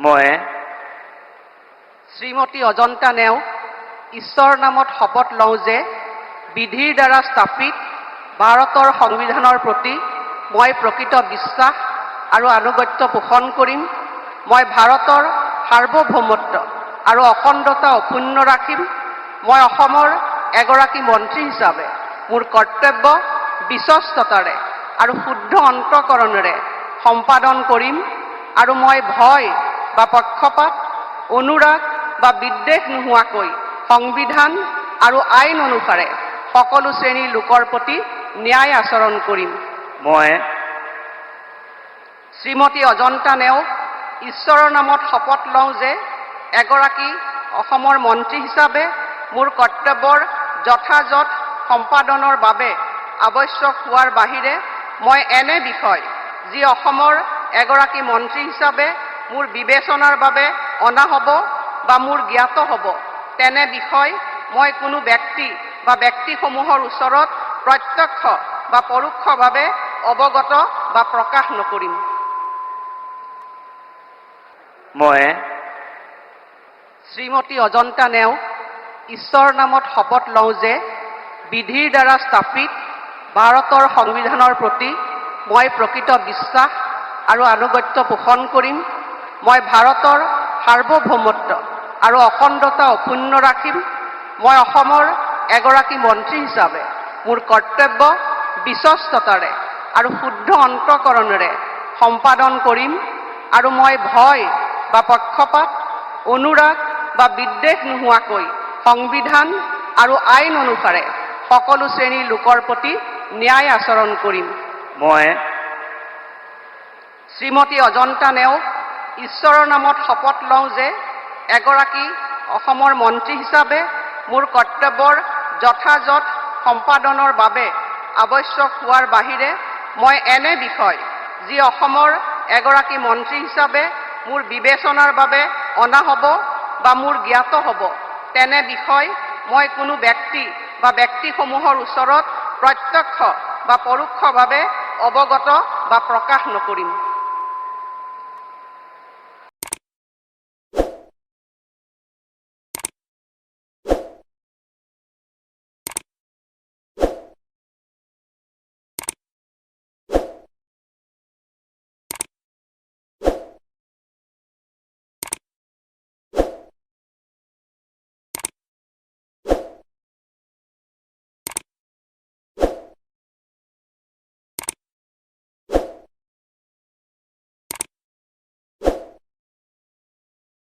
মই শ্ৰীমতী অজন্তা নেওগ ঈশ্বৰৰ নামত শপত লওঁ যে বিধিৰ দ্বাৰা স্থাপিত ভাৰতৰ সংবিধানৰ প্ৰতি মই প্ৰকৃত বিশ্বাস আৰু আনুগত্য পোষণ কৰিম। মই ভাৰতৰ সাৰ্বভৌমত্ব আৰু অখণ্ডতা অক্ষুণ্ণ ৰাখিম। মই অসমৰ এগৰাকী মন্ত্ৰী হিচাপে মোৰ কৰ্তব্য বিশ্বস্ততাৰে আৰু শুদ্ধ অন্তঃকৰণেৰে সম্পাদন কৰিম আৰু মই ভয় বা পক্ষপাত, অনুৰাগ বা বিদ্বেষ নোহোৱাকৈ সংবিধান আৰু আইন অনুসাৰে সকলো শ্ৰেণীৰ লোকৰ প্ৰতি ন্যায় আচৰণ কৰিম। মই শ্ৰীমতী অজন্তা নেওগ ঈশ্বৰৰ নামত শপত লওঁ যে এগৰাকী অসমৰ মন্ত্ৰী হিচাপে মোৰ কৰ্তব্যৰ যথাযথ সম্পাদনৰ বাবে আৱশ্যক হোৱাৰ বাহিৰে মই এনে বিষয় যি অসমৰ এগৰাকী মন্ত্ৰী হিচাপে মোৰ বিবেচনাৰ বাবে অনা হ'ব বা মোৰ জ্ঞাত হ'ব তেনে বিষয় মই কোনো ব্যক্তি বা ব্যক্তিসমূহৰ ওচৰত প্ৰত্যক্ষ বা পৰোক্ষভাৱে অৱগত বা প্ৰকাশ নকৰিম। মই শ্ৰীমতী অজন্তা নেওগ ঈশ্বৰৰ নামত শপত লওঁ যে বিধিৰ দ্বাৰা স্থাপিত ভাৰতৰ সংবিধানৰ প্ৰতি মই প্ৰকৃত বিশ্বাস আৰু আনুগত্য পোষণ কৰিম। মই ভাৰতৰ সাৰ্বভৌমত্ব আৰু অখণ্ডতা অক্ষুণ্ণ ৰাখিম। মই অসমৰ এগৰাকী মন্ত্ৰী হিচাপে মোৰ কৰ্তব্য বিশ্বস্ততাৰে আৰু শুদ্ধ অন্তঃকৰণেৰে সম্পাদন কৰিম আৰু মই ভয় বা পক্ষপাত, অনুৰাগ বা বিদ্বেষ নোহোৱাকৈ সংবিধান আৰু আইন অনুসাৰে সকলো শ্ৰেণীৰ লোকৰ প্ৰতি ন্যায় আচৰণ কৰিম। মই শ্ৰীমতী অজন্তা নেওগ ঈশ্বৰৰ নামত শপত লওঁ যে এগৰাকী অসমৰ মন্ত্ৰী হিচাপে মোৰ কৰ্তব্যৰ যথাযথ সম্পাদনৰ বাবে আৱশ্যক হোৱাৰ বাহিৰে মই এনে বিষয় যি অসমৰ এগৰাকী মন্ত্ৰী হিচাপে মোৰ বিবেচনাৰ বাবে অনা হ'ব বা মোৰ জ্ঞাত হ'ব তেনে বিষয় মই কোনো ব্যক্তি বা ব্যক্তিসমূহৰ ওচৰত প্ৰত্যক্ষ বা পৰোক্ষভাৱে অৱগত বা প্ৰকাশ নকৰিম।